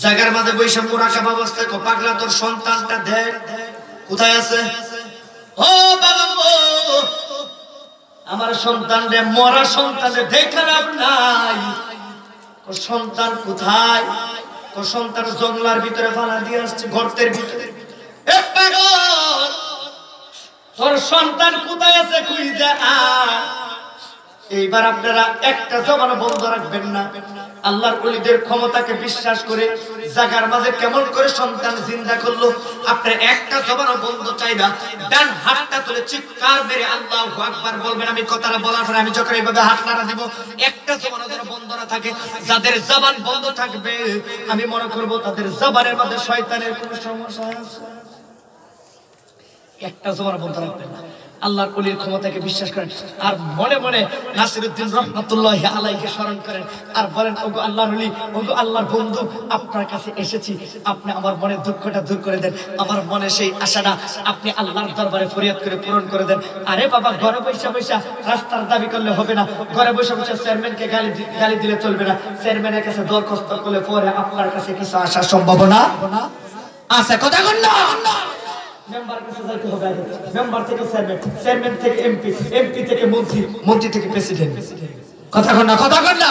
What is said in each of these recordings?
জায়গার মাঝে বৈশা মুরাকাবা অবস্থায় কো পাগলা তোর সন্তানটা দেখ কোথায় আছে। ও বাবা গো, আমার সন্তান রে, মরা সন্তান রে দেখে লাভ নাই। ও সন্তান কোথায়? ও সন্তান জঙ্গলার ভিতরে ফালা দিয়ে আসছে, গর্তের ভিতরে। এ পাগল, তোর সন্তান কোথায় আছে খুঁজে আয়। এইবার আপনারা একটা জবান বন্ধ রাখবেন না। আল্লাহর ওলিদের ক্ষমতাকে বিশ্বাস করে জায়গার মাঝে কেমন করে সন্তান জিন্দা করলো, আপনার একটা জবান বন্ধ চাই না। ডান হাতটা তুলে চিৎকার মেরে আল্লাহু আকবার বলবেন। আমি কথাটা বলার পরে আমি যখন এইভাবে হাত নাড়া দিব, একটা জবান যেন বন্ধ না থাকে। যাদের জবান বন্ধ থাকবে আমি মনে করব তাদের জবানের মধ্যে শয়তানের কোনো সমস্যা আছে। একটা জবান বন্ধ রাখবেন না। আল্লাহর ওলির ক্ষমতাকে বিশ্বাস করেন আর মনে মনে নাসিরউদ্দিন রহমাতুল্লাহি আলাইহিকে স্মরণ করেন আর বলেন, ওগো আল্লাহর ওলি, ওগো আল্লাহর বন্ধু, আপনার কাছে এসেছি, আপনি আমার মনের দুঃখটা দূর করে দেন, আমার মনে সেই আশাটা আপনি আল্লাহর দরবারে ফরিয়াদ করে পূরণ করে দেন। আরে বাবা, ঘরে বসে বসে রাস্তার দাবি করলে হবে না, ঘরে বসে বসে চেয়ারম্যানকে গালি দিলে চলবে না। চেয়ারম্যানের কাছে দরখাস্ত করলে পরে আপনার কাছে কিছু আসার সম্ভাবনা আছে। কথা বল না। মেম্বার কাছে যাইতে হবে, মেম্বার থেকে চেয়ারম্যান, চেয়ারম্যান থেকে এমপি, এমপি থেকে মন্ত্রী, মন্ত্রী থেকে প্রেসিডেন্ট। কথা কর না, কথা কর না।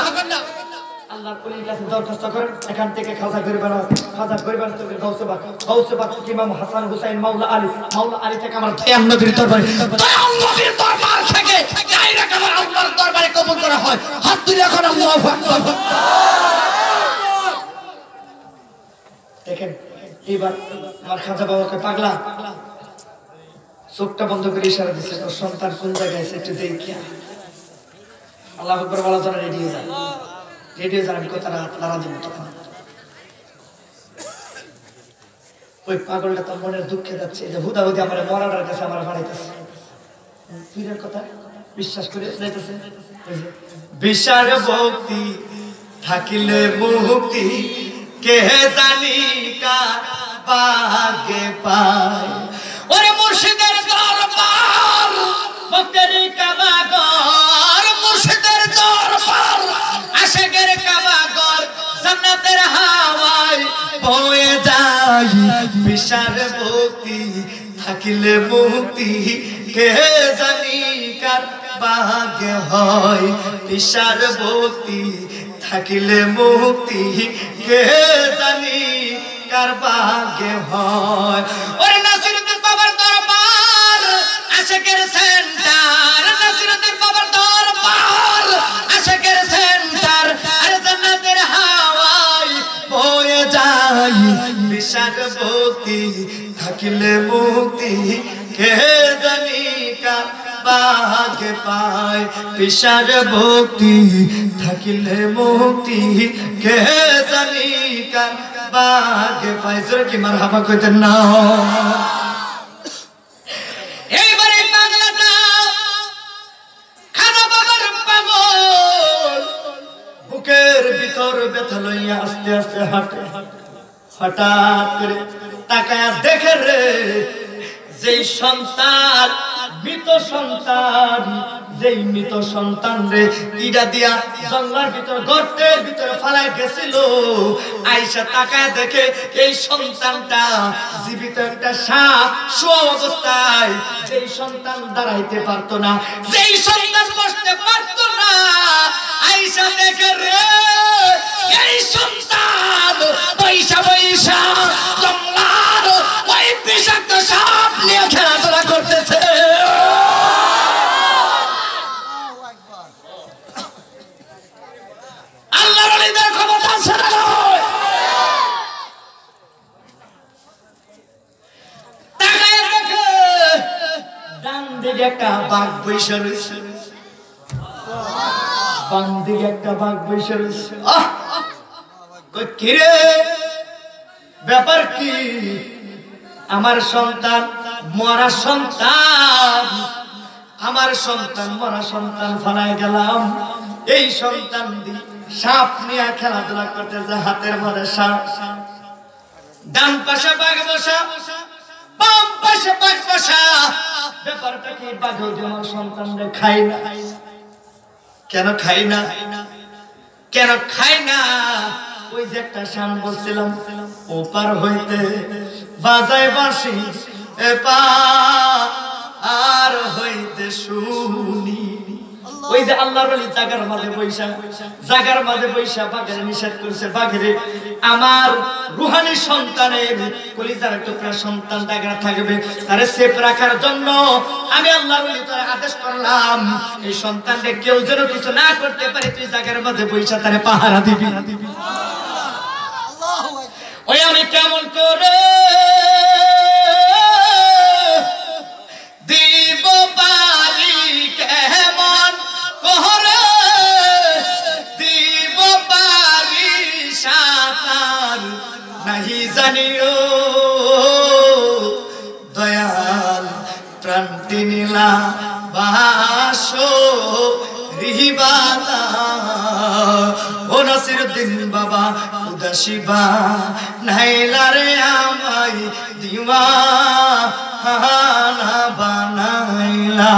আল্লাহর ওলির কাছে দরখাস্ত করেন, এখান থেকে খাজা গরিবান, খাজা গরিবান থেকে গাউসে পাক, গাউসে পাক ইমাম হাসান হুসাইন মাওলা আলী, মাওলা আলী থেকে আমার দয়াল নবীর দরবারে, দয়াল নবীর দরবার থেকে ডাইরেক্ট আমার আল্লাহর দরবারে কবুল করা হয়। হাত তুলে এখন আল্লাহু আকবার। দেখেন এবার আমার খাজা বাবাকে পাগলা চোখটা বন্ধ করে ইশারা দিচ্ছে, তোর সন্তান কোন জায়গায় আছে একটু দেখি। আল্লাহু আকবার বলা জন্য রেডি হয়ে যান, রেডি হয়ে যান। আমি কথাটা নাড়া দিব তখন। ওই পাগলটা তার মনের দুঃখে যাচ্ছে, যে হুদা হুদি আমার মরার কাছে আমার বাড়াইতেছে, পীরের কথা বিশ্বাস করে যাইতেছে। বিশাল ভক্তি থাকিলে মুক্তি, কে জানি কার ভাগ্যে পায়। ওরে মুর্শিদের দরবার ভক্তের কাবাগর, মুর্শিদের দরবার আশিকের কাবাগর, জান্নাতের হাওয়ায় বয়ে যায়। বিশাল ভক্তি থাকিলে মুক্তি, কে জানি কার ভাগ্যে হয়। বিশাল ভক্তি থাকিলে মুক্তি, কে জানি কার ভাগ্যে হয়। ওরে নাসিরউদ্দিন বাবার দরবার আশিকের সেন্টার, নাসিরউদ্দিন বাবার দরবার আশিকের সেন্টার, আরে জান্নাতের হাওয়ায় বয়ে যায়। বিশাল ভক্তি থাকিলে মুক্তি, কে জানি কার ভাগ্যে পায়। বিশাল ভক্তি থাকিলে মুক্তি, কে জানি কার ভাগ্যে পায়। জোরে কি মারহাবা কইতেন না? এইবারে পাগলাটা খাজা বাবার পাগল বুকের ভিতর ব্যথা লইয়া আস্তে আস্তে হাঁটে। হঠাৎ করে তাকায়া দেখে রে, যেই সন্তান মৃত সন্তান, যেই মৃত সন্তান রে ইডা দিয়া জঙ্গলার ভিতর গর্তের ভিতরে ফালায় গেছিল, আইসা তাকায় দেখে এই সন্তানটা জীবিত একটা সাপ শোয়া অবস্থায়। যেই সন্তান দাঁড়াইতে পারতো না, যেই সন্তান বসতে পারতো না, আইসা দেখে রে এই সন্তান পয়সা পয়সা জঙ্গলার ওই বিষাক্ত সাপ নিয়ে খেলাধুলা করতেছে। আল্লাহর ওলিদের ক্ষমতা আছে না? তাকায় দেখে ডান দিকে একটা বাঘ বইসা রয়েছে, বাম দিকে একটা বাঘ বইসা রয়েছে। কিরে ব্যাপার কি? আমার সন্তান মরা সন্তান, আমার সন্তান মরা সন্তান ফালায় গেলাম। এই সন্তান সাপ নিয়ে খেলাধুলা করতেছে, হাতের মধ্যে সাপ, ডান পাশে বাঘ বসা, বাম পাশে বাঘ বসা। ব্যাপারটা কি? বাঘ আমার সন্তানরা খাই না। কেন খাই না? কেন খাই না? ওই যে একটা শান বলছিলাম ওপার হইতে বাজায় বাঁশি এপার হইতে শুনি ওই যে আল্লাহর ওলি জাগার মাঝে বৈশা বাঘের নিষেধ করছে বাঘেরে আমার রুহানি সন্তানের কলিজার টুকরা সন্তান জায়গা থাকবে তারে সেফ রাখার জন্য আমি আল্লাহর ওলি তারে আদেশ করলাম এই সন্তানকে কেউ যেন কিছু না করতে পারে তুই জাগার মাঝে বৈশা তারে পাহারা দিবি ওই আমি কেমন করে দিব পারি কেমন করে দিব পারি সাতার নাহি জানিও দয়াল প্রান্তি নীলা বাসো রিবাদা ও নাসিরউদ্দিন বাবা উদাসীবা নাইলা রে আমায় দিওয়ানা বানাইলা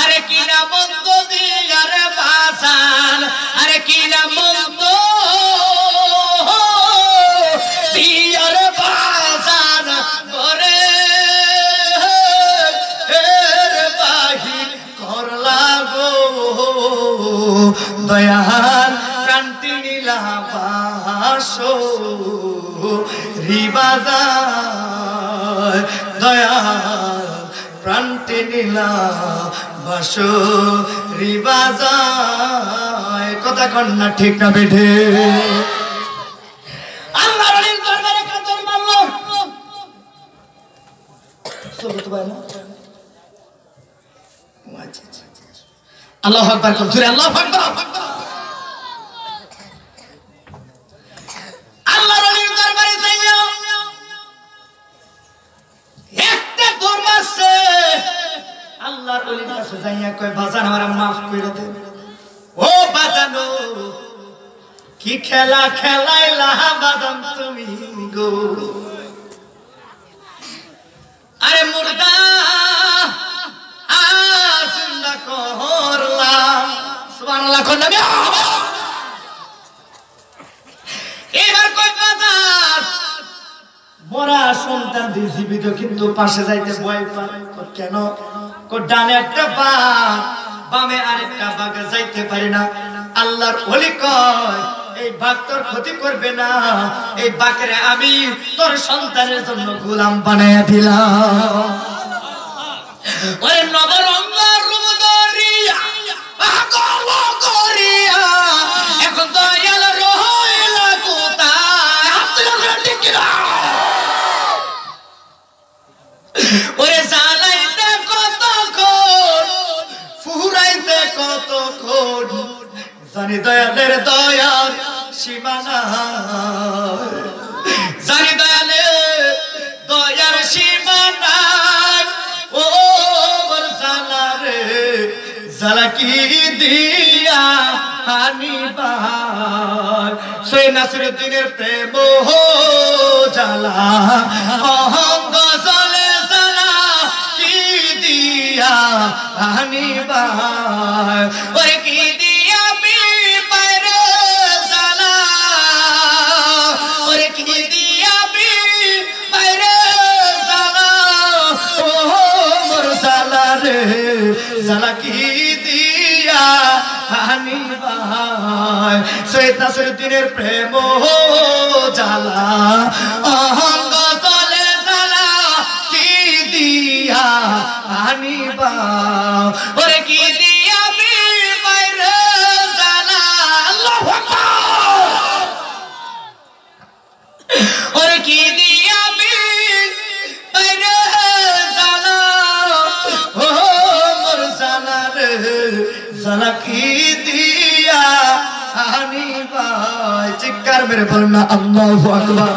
আরে কি না মন্দ দিয়া রে বাজান আরে কি না মন্দ দিয়া রে বাজান করে এর বাহির করলা গো দয়াল প্রান্তি নীলা বাসো রিবাজায় দয়াল প্রান্তি নীলা বাসো রিবাজায় কথা কন্যা ঠিক না বেঠে আল্লাহর ওলির দরবারে কাতর মারলো আল্লাহু আকবার কোন জোরে আল্লাহু আকবার আল্লাহর ওলির দরবারে যাইও একটা দৌড় মারছে আল্লাহর ওলির কাছে যাইয়া কয় বাজান আমারে maaf কইরা দে ও বাজানো কি খেলা খেলাইলা বাজান তুমি গো আরে মুর্দা জিন্দা করলাম সুবহানাল্লাহ কোন নবী এবার কই বাজার মোরা সন্তান দিয়ে জীবিত কিন্তু পাশে যাইতে ভয় পায় কেন কো ডানে একটা বাঘ বামে আরেকটা বাঘ যাইতে পারে না আল্লাহর ওলি কয় এই বাঘ তোর ক্ষতি করবে না এই বাঘরে আমি তোর সন্তানের জন্য গোলাম বানায়া দিলাম ওরে নবরঙ্গ রূপ ধরিয়া পাগল করিয়া এখন তো এল রইল কোথায় হাত তুলে ঠিক না ওরে জ্বালাইতে কতক্ষণ ফুরাইতে কতক্ষণ জানি দয়ালের দয়ার সীমানা জানি দয়ালের দয়ার সীমানা ও মোর জালা রে জালা কি দিয়া হানিবার সৈ নাসিরউদ্দিনের প্রেম জালা অহঙ্গ জলে জালা কি দিয়া হানিবার ওরে কি দিয়া আমি বাইরে জালা ওরে কি দিয়া আমি বাইরে জালা ও মোর জালা রে জালা কি দিয়া হানিবার সৈয়দ নাসিরউদ্দিনের প্রেম জালা অহঙ্গ জলে জালা কি দিয়া হানিবার ওরে কি দিয়া আমি বাইরে জালা আল্লাহু আকবার ওরে কি দিয়া আমি বাইরে জালা ও মোর জালা রে জালা কি দিয়া হানিবার চিৎকার মেরে বলেন না আল্লাহু আকবার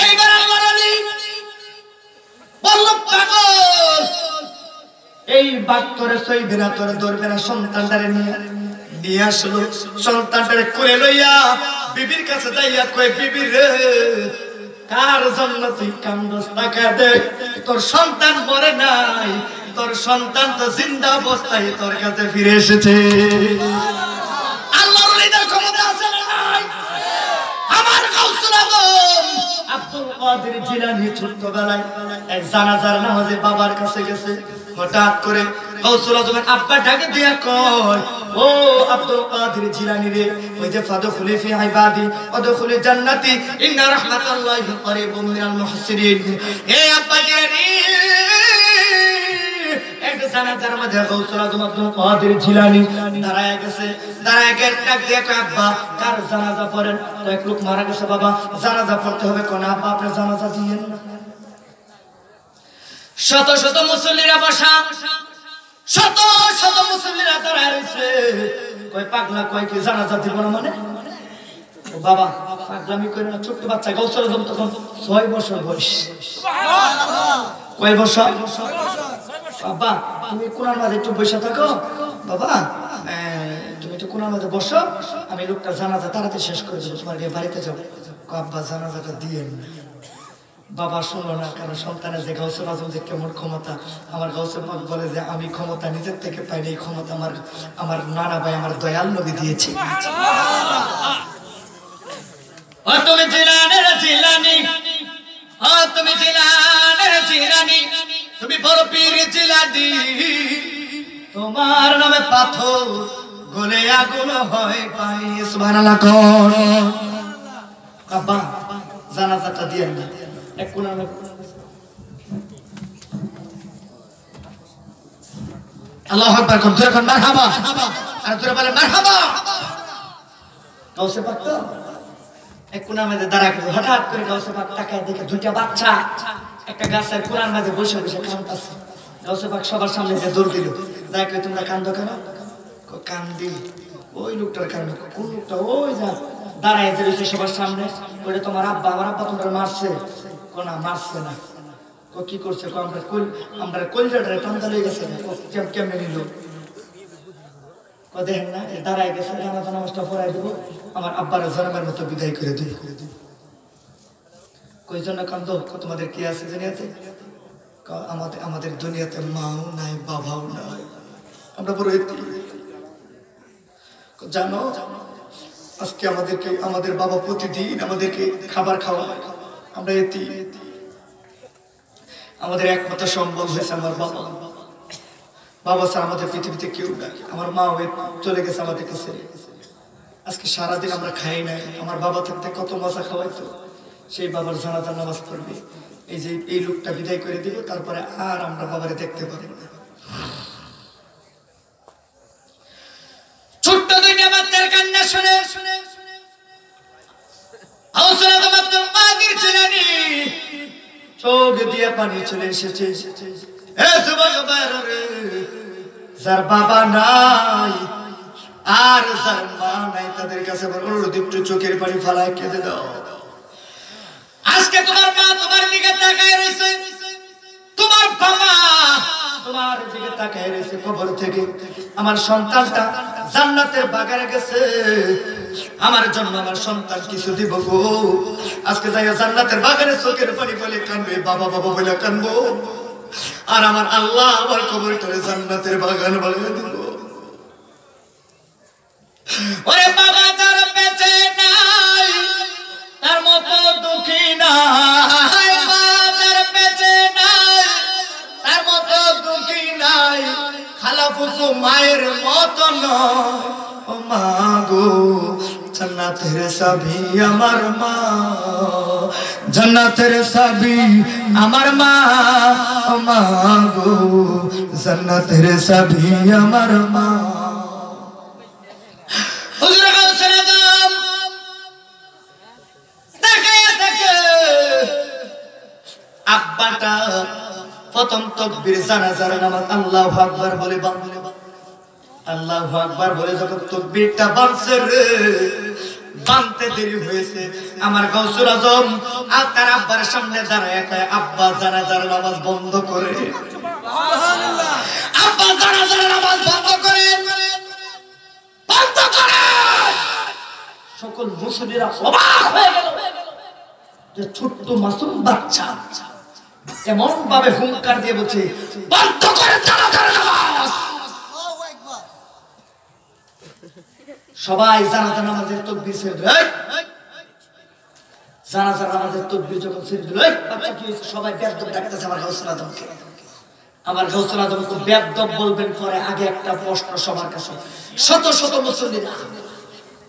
এইবার আল্লাহর ওলি বলল পাগল এই বাঘ তোরে সইবে না তোরে ধরবে না সন্তানটারে নিয়ে আসলো সন্তানটারে কোলে লইয়া বিবির কাছে যাইয়া কয় বিবি রে কার জন্য তুই কান্দস টাকা দে তোর সন্তান মরে নাই তোর সন্তান তো জিন্দা অবস্থায় তোর কাছে ফিরে এসেছে আল্লাহর ওলিদের ক্ষমতা আছে না আব্দুল কাদের জিলানী ছোট্টবেলায় এক জানাজার নামাজে বাবার কাছে গেছে। হঠাৎ করে গাউসুল আজমের আব্বা ডাকে দিয়া কয়, ও আব্দুল কাদের জিলানী রে, ওই যে ফাদখুলি ফি ইবাদি ওয়াদখুলি জান্নাতি ইন্না রাহমাতাল্লাহি করিবুম মিনাল মুহসিনিন। হে আব্বা জিলানী, এক জানাজার মধ্যে গাউসুল আজম আব্দুল কাদের জিলানী দাঁড়ায় গেছে। দাঁড়ায় গিয়ে ডাক দিয়ে কয়, আব্বা কার জানাজা পড়েন? এক লোক মারা গেছে বাবা, জানাজা পড়তে হবে। কোন আব্বা আপনার জানাজা দিয়েন না। শত শত মুসল্লিরা বসা, শত শত মুসল্লিরা দাঁড়ায় রয়েছে। কয় পাগলা, কয় কি জানাজা দিব না মানে? ও বাবা পাগলামি করে না, ছোট্ট বাচ্চা। গাউসুল আজম তখন 6 বছর বয়স। কয় বছর? বাবা তুমি কোনার মাঝে একটু বসে থাকো, বাবা তুমি একটু কোনার মাঝে বসো, আমি লোকটা জানাজা তাড়াতাড়ি শেষ করে দেবো, তোমার বাড়িতে যাবো। আব্বা জানাজাটা দিয়ে বাবা শুনলো না, কারণ সন্তানের যে গাউসুল আজম যে কেমন ক্ষমতা। আমার গাউসুল পাক বলে যে আমি ক্ষমতা নিজের থেকে পাইনি, এই ক্ষমতা আমার নানা ভাই আমার দয়াল নবী দিয়েছে। ও তুমি জিলানের জিলানী, ও তুমি জিলানের জিলানী, তুমি বড় পীর জিলানী, তোমার নামে পাথর গলে আগুন হয় পাই। সুবহানাল্লাহ কোন আব্বা জানাজাটা দিয়ে না এক কোণার মধ্যে। আল্লাহু আকবার কোন জোরে কোন মারহাবা, আর জোরে বলে মারহাবা। গাউসে পাক তো এক কোণার মধ্যে দাঁড়ায় গেছে। হঠাৎ করে গাউসে পাক তাকায় দেখে দুইটা বাচ্চা একটা গাছের কোণার মধ্যে বসে বসে কাঁদতেছে। গাউসে পাক সবার সামনে যে দৌড় দিল, যাই কই তোমরা কান্দো কেন? কান্দি ওই লোকটার কারণে। কোন লোকটা? ওই যা দাঁড়ায় যে রয়েছে সবার সামনে। ওইটা তোমার আব্বা, আমার আব্বা তোমরা মারছে? কোনা মারছে না। কি করছে? আমরা কলজাটারে টান্দা লয়ে গেছে, কেমনে নিল? দেখেন না দাঁড়ায় গেছে, জানাজা নামাজটা পড়াই দেবো, আমার আব্বার জন্মের মতো বিদায় করে দিই। কই জন্য কান্দো? তোমাদের কি আছে দুনিয়াতে? আমাদের দুনিয়াতে মাও নাই, বাবাও নাই, আমরা বড় জানো। আজকে আমাদের বাবা প্রতিদিন আমাদেরকে খাবার খাওয়ায়, আমরা এতি। আমাদের একমাত্র সম্বল হয়েছে আমার বাবা। বাবা স্যার আমাদের পৃথিবীতে কেউ নাই। আমার মা চলে গেছে আমাদেরকে ছেড়ে। আজকে সারাদিন আমরা খাই নাই। আমার বাবা থাকতে কত মজা খাওয়াইতো। সেই বাবার জানাজার নামাজ পড়বে, এই যে এই লোকটা বিদায় করে দিব, তারপরে আর আমরা বাবারে দেখতে পারবো না। ছোট্ট দুইটা বাচ্চার কান্না শুনে গাউসুল আজম আব্দুল কাদের জিলানী চোখ দিয়ে পানি চলে এসেছে। যার বাবা নাই আর যার মা নাই, তাদের কাছে অনুরোধ একটু চোখের পানি ফালায় কেঁদে দাও। আজকে তোমার মা তোমার দিকে তাকায় রয়েছে, তোমার বাবা তোমার দিকে তাকায় রয়েছে কবর থেকে। আমার সন্তানটা জান্নাতের বাগানে গেছে, আমার জন্য আমার সন্তান কিছু দিব গো। আজকে যাই জান্নাতের বাগানে চোখের পানি বলে কানবে, বাবা বাবা বলে কানবো, আর আমার আল্লাহ আমার কবরটারে জান্নাতের বাগান বলে দিব। ওরে বাবা যার বেঁচে নাই তার মতো দুঃখী নাই, যার বেঁচে নাই তার মতো দুঃখী নাই, খালা ফুফু মায়ের মতো নয়। ও মা গো জান্নাতের চাবি আমার মা, জান্নাতের চাবি আমার মা। ও মা গো জান্নাতের চাবি আমার মা। হুজুর গাউসুল আজম তাকায়া থাকে, আব্বাটা প্রথম তাকবীর জানাজার নামাজ আল্লাহু আকবার বলে আল্লাহু আকবার বলে যখন তাকবীরটা বাঁধছে রে, বাঁধতে দেরি হয়েছে। আমার গাউসুল আজম আর তার আব্বার সামনে দাঁড়ায় কয়, আব্বা জানাজার নামাজ বন্ধ করে, সুবহানাল্লাহ, আব্বা জানাজার নামাজ বন্ধ করে, বন্ধ করে। সকল মুসল্লিরা অবাক হয়ে গেল যে ছোট্ট মাসুম বাচ্চা এমন ভাবে হুঙ্কার দিয়ে বলছে, বন্ধ করে জানাজার নামাজ। সবাই জানাজা নামাজের তাকবীর ছেড়ে জানাজার নামাজের তাকবীর যখন ছেড়ে দিল, এই বাচ্চা কি হয়েছে? সবাই বেয়াদব ডাকতেছে আমার গাউসুল আজমকে। আমার গাউসুল আজমকে বেয়াদব বলবেন পরে, আগে একটা প্রশ্ন সবার কাছে, শত শত মুসল্লিরা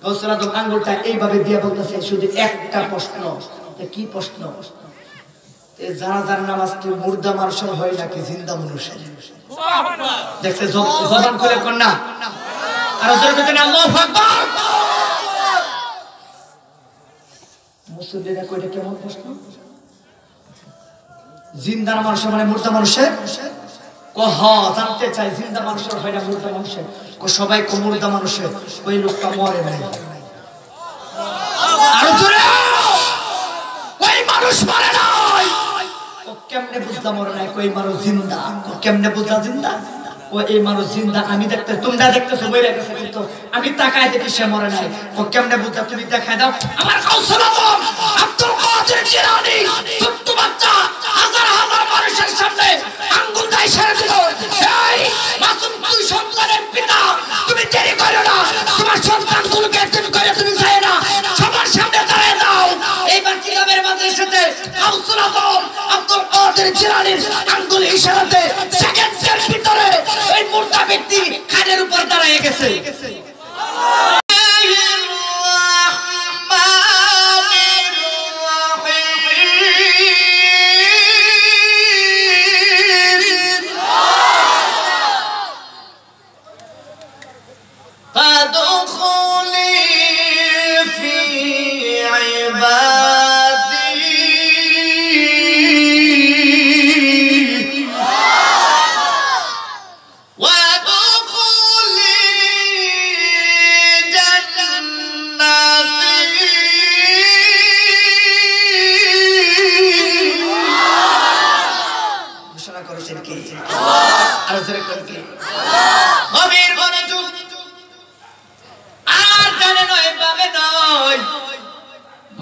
গাউসুল আজম আঙ্গুলটা এইভাবে দিয়ে বলতেছে শুধু একটা প্রশ্ন। কি প্রশ্ন? জানাজার নামাজ কি মুর্দা মানুষের হয় নাকি জিন্দা মানুষের? দেখছে জবান খুলে কোন না, আর জোরে বলেন আল্লাহু আকবার। মুসল্লিরা কইটা কেমন প্রশ্ন? জিন্দা মানুষের মানে মুর্দা মানুষের? কহ জানতে চাই জিন্দা মানুষের হয় না মুর্দা মানুষের? সবাই কো মুর্দা মানুষের। ওই লোকটা মরে নাই। আর জোরে ওই মানুষ মরে নাই। ও কেমনে বুঝলা মরে নাই? কই মানুষ জিন্দা। ও কেমনে বুঝলা জিন্দা? ও এই মানুষ জিন্দা, আমি দেখতে, তোমরা দেখতেছো মরে গেছে, কিন্তু আমি তাকায় দেখি সে মরে নাই। ও কেমনে বুঝলা? তুমি দেখায় দাও। আমার গাউসুল আজম আব্দুল কাদের জিলানী ছোট্ট বাচ্চা হাজার হাজার মানুষের সামনে আঙ্গুল দিয়ে ইশারা দিল, এই মাসুম তুই সন্তানের পিতা, তুমি দেরি করো না, তোমার সন্তানগুলোকে তুমি করে তুমি যায় না, সবার সামনে দাঁড়ায় দাও। এইবার কিতাবের মাদ্রাসাতে গাউসুল আজম আব্দুল কাদের জিলানীর আঙ্গুল ইশারাতে সেকেন্ডের ভিতরে ওই মুর্দা ব্যক্তি খাটের উপর দাঁড়িয়ে গেছে।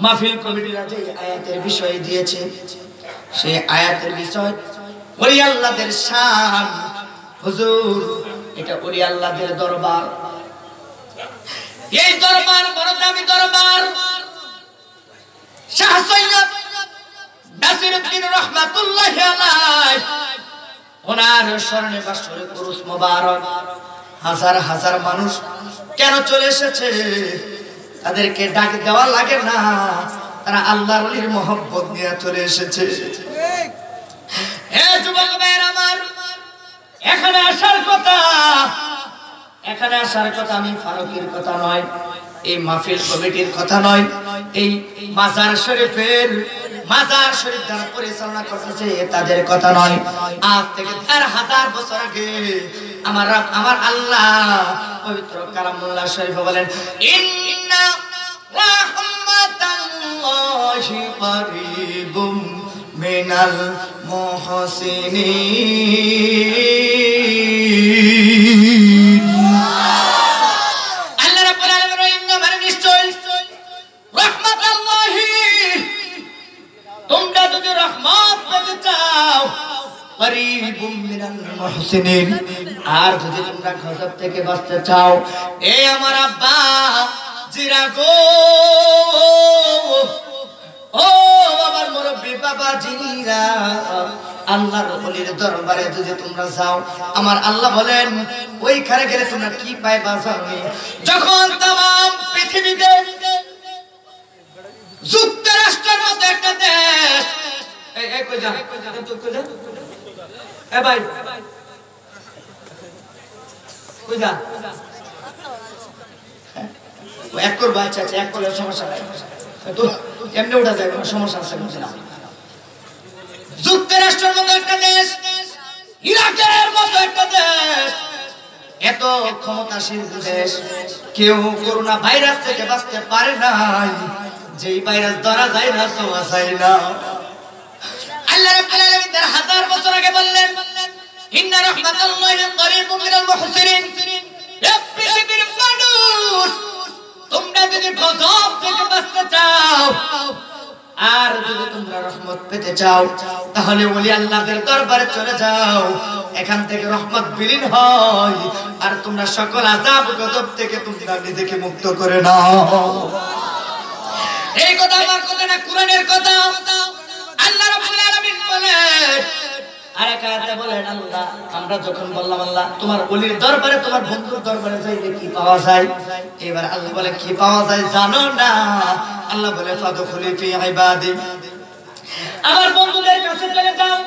মাহফিল কমিটিরা যে আয়াতের বিষয় দিয়েছে, সেই আয়াতের বিষয় ওলি আল্লাহদের শান। হুজুর, এটা ওলি আল্লাহদের দরবার। এই দরবার বড় দামি দরবার। শাহ সৈয়দ নাসিরউদ্দিন রহমাতুল্লাহি আলাইহি ওনার স্মরণে বাসরে কুরুস মোবারক হাজার হাজার মানুষ কেন চলে এসেছে? তাদেরকে ডাক দেওয়া লাগে না, তারা আল্লাহর ওলির মহব্বত নিয়ে চলে এসেছে। হে যুবক ভাইরা আমার, এখানে আসার কথা, এখানে আসার কথা আমি ফারুকের কথা নয়, এই মাহফিল কমিটির কথা নয়, এই মাজার শরীফের মাজার শরীফ যারা পরিচালনা করতেছে তাদের কথা নয়। আজ থেকে ৪০০০ বছর আগে আমার আল্লাহ পবিত্র কালামুল্লাহ শরীফে বলেন, ইন্না রাহমাতাল্লাহি কারীবুম মিনাল মুহসিনিন। আল্লাহ রাব্বুল আলামিন মানে নিশ্চয় রাহমাতাল্লাহি, তোমরা যদি রহমত পেতে চাও, কারীবুম মিনাল মুহসিনিন, আর যদি তোমরা গজব থেকে বাঁচতে চাও, এ আমার আব্বা জিরা গো, ও বাবার মুরব্বি বাবা জিরা, আল্লাহর ওলির দরবারে যদি তোমরা যাও, আমার আল্লাহ বলেন ওইখানে গেলে তোমরা কি পাইবা জানো? যখন तमाम পৃথিবীতে যুক্তরাষ্ট্রের মতো একটা দেশ, এই কই যা তুই কই যা, এ ভাই কই যা, ও এক করবা, আচ্ছা আচ্ছা এক করলে সমস্যা নাই, তো এমনি উঠা যায়, কোনো সমস্যা আছে বুঝলাম। যুক্তরাষ্ট্রের মতো একটা দেশ, ইরাকের মতো একটা দেশ, এত ক্ষমতাশীল দেশ, কেউ করোনা ভাইরাস থেকে বাঁচতে পারে নাই। যেই ভাইরাস ধরা যায় না, ছোঁয়া যায় না। আল্লাহ রাব্বুল আলামিন ১০০০ বছর আগে বললেন, ইন্না রাহমাতাল্লাহি কারীবুম মিনাল মুহসিনিন। এ পৃথিবীর মানুষ, তোমরা যদি গজব থেকে বাঁচতে চাও, আর যদি তোমরা রহমত পেতে চাও, তাহলে ওলি আল্লাহদের দরবারে চলে যাও, এখান থেকে রহমত বিলীন হয়, আর তোমরা সকল আযাব গজব থেকে তোমরা নিজেকে মুক্ত করে নাও। এই কথা আমার কথা না, কোরআনের কথা। আল্লাহ রাব্বুল আলামিন বলেন, আরেক আয়াতে বলেন আল্লাহ, আমরা যখন বললাম আল্লাহ তোমার ওলির দরবারে, তোমার বন্ধুর দরবারে যাইলে কি পাওয়া যায়, এবার আল্লাহ বলে কি পাওয়া যায় জানো না? আল্লাহ বলে ফাদখুলি ফি ইবাদি, আমার বন্ধুদের কাছে চলে যাও,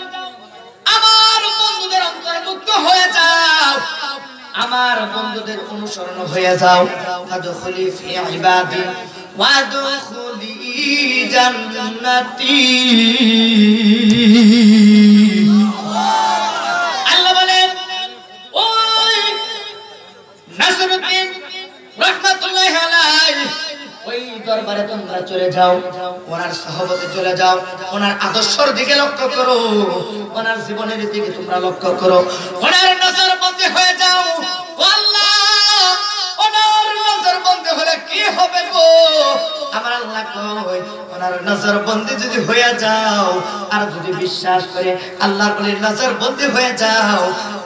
আমার বন্ধুদের অন্তর্ভুক্ত হয়ে যাও, আমার বন্ধুদের অনুসরণ হয়ে যাও। ফাদখুলি ফি ইবাদি ওয়াদখুলি জান্নাতি। আল্লাহ বলেন ওই নাসরুদ্দিন রাহমাতুল্লাহি আলাইহি ওই দরবারে তোমরা চলে যাও, ওনার সহবতে চলে যাও, ওনার আদর্শের দিকে লক্ষ্য করো, ওনার জীবনের দিকে তোমরা লক্ষ্য করো, ওনার নজরবন্দি হয়ে যাও। আল্লাহ ওনার নজরবন্দি হলে কি হবে গো? আমার আল্লাহ কয় ওনার নজরবন্দি যদি হয়ে যাও আর যদি বিশ্বাস করে আল্লাহর ওলির নজরবন্দি হয়ে যাও,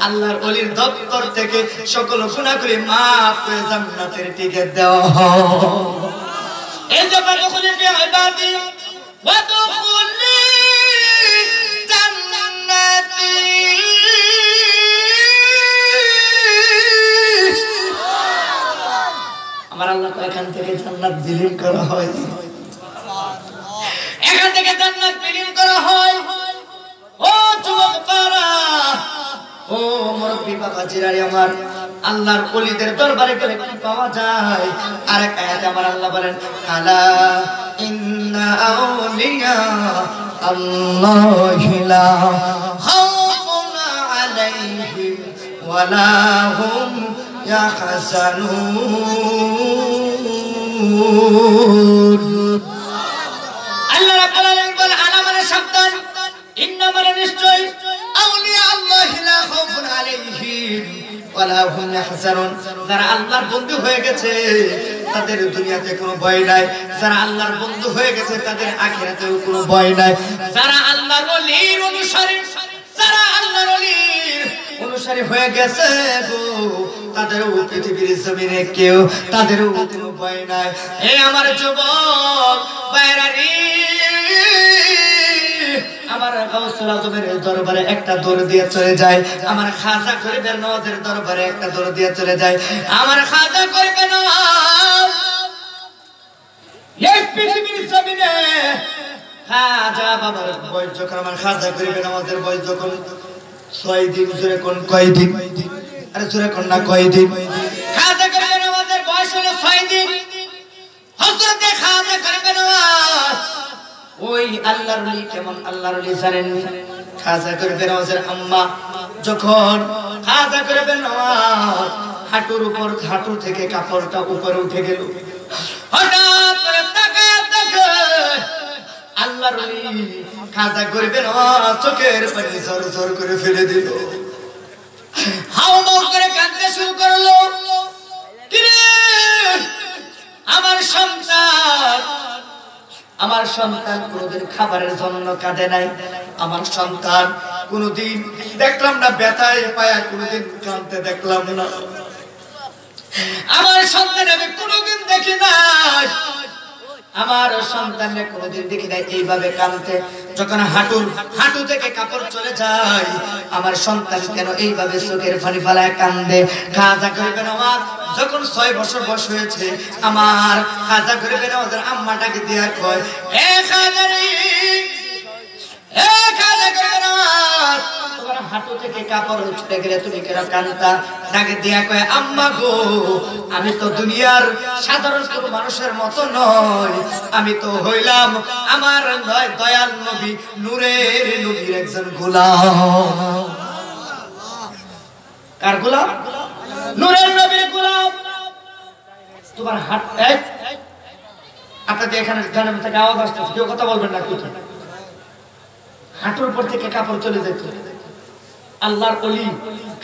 আল্লাহর ওলির দপ্তর থেকে সকল গুনাহ করে মাফ করে জান্নাতের টিকিট দেওয়া হয়। এই যে ফাদখুলি ফি ইবাদি ওয়াদখুলি জান্নাতি। আমার আল্লাহ এখান থেকে জান্নাত বিলীন করা হয়, এখান থেকে জান্নাত বিলীন করা হয়। ও যুবক পারা, ও মুরব্বি বাবা জিরারি, আমার আল্লাহর ওলিদের দরবারে গেলে কি পাওয়া যায়? আরেক আয়াতে আমার আল্লাহ বলেন আলা ইন্না আউলিয়া আল্লাহি লা খাউফুন আলাইহিম ওয়া লা হুম ইয়াহজানুন। আল্লাহ রাব্বুল আলামিন বলেন আলা মানে সাবধান, ইন্না মানে নিশ্চয়, আউলিয়া আল্লাহি লা খাউফুন আলাইহিম ওয়ালা হুম ইয়াহজানুন। যারা আল্লাহর বন্ধু হয়ে গেছে তাদের দুনিয়াতে কোনো ভয় নাই, যারা আল্লাহর বন্ধু হয়ে গেছে তাদের আখিরাতেও কোনো ভয় নাই। যারা আল্লাহর ওলির অনুসারী, যারা আল্লাহর ওলির অনুসারী হয়ে গেছে গো, তাদেরও পৃথিবীর জমিনে কেউ তাদেরও কোনো ভয় নাই। হে আমার যুবক বাইরারি, আমার গাউসুল আজমের দরবারে একটা দৌড় দিয়ে চলে যায়, আমার খাজা গরিবের নওয়াজের দরবারে একটা দৌড় দিয়ে চলে যায়। আমার খাজা গরিবের নওয়াজ এই পৃথিবীর জমিনে, খাজা বাবার বয়স যখন, আমার খাজা গরিবের নওয়াজের বয়স যখন 6 দিন, জোরে কোন কয় দিন, আরে জোরে কোন না কয় দিন, খাজা গরিবের নওয়াজের বয়স হলো 6 দিন। হযরত খাজা গরিবের নওয়াজ ওই আল্লাহর ওলি, কেমন আল্লাহর ওলি জানেন? খাজা গরিবের নওয়াজের আম্মা যখন খাজা গরিবের নওয়াজ হাঁটুর উপর, হাঁটু থেকে কাপড়টা উপরে উঠে গেল, হঠাৎ করে তাকায় দেখে আল্লাহর ওলি খাজা গরিবের নওয়াজ চোখের পানি ঝর ঝর করে ফেলে দিল, হাওমাও করে কাঁদতে শুরু করলো। কিরে আমার সন্তান, আমার সন্তান কোনদিন খাবারের জন্য কাঁদে নাই, আমার সন্তান কোনদিন দেখলাম না ব্যথায় পায়া কোনদিন কাঁদতে দেখলাম না, আমার সন্তান আমি কোনদিন দেখি নাই, আমার সন্তানের কোনদিন দেখি নাই এইভাবে কাঁদতে। যখন হাঁটু থেকে কাপড় চলে যায়, আমার সন্তান কেন এইভাবে চোখের পানি ফেলায় কান্দে? খাজা গরিবের নওয়াজ যখন 6 বছর বয়স হয়েছে, আমার খাজা গরিবের নওয়াজের আম্মাটাকে দিয়া কয়, এ খাজারি, এ খাজা গরিবের নওয়াজ, তোমার হাঁটু থেকে কাপড় ছুটে গেলে তুমি কেন কান্দা? ডাকে দিয়া কয়, আম্মা গো, আমি তো দুনিয়ার সাধারণ কোনো মানুষের মতো নয়, আমি তো হইলাম আমার দয়াল নবী নূরের নবীর একজন গোলাম। কার গোলাম? নূরের নবীর গোলাম। তোমার হাত আপনাদের এখানে গানের থেকে আওয়াজ আসতেছে, কেউ কথা বলবেন না, কোথায় হাঁটুর উপর থেকে কাপড় চলে যেত। আল্লাহর ওলি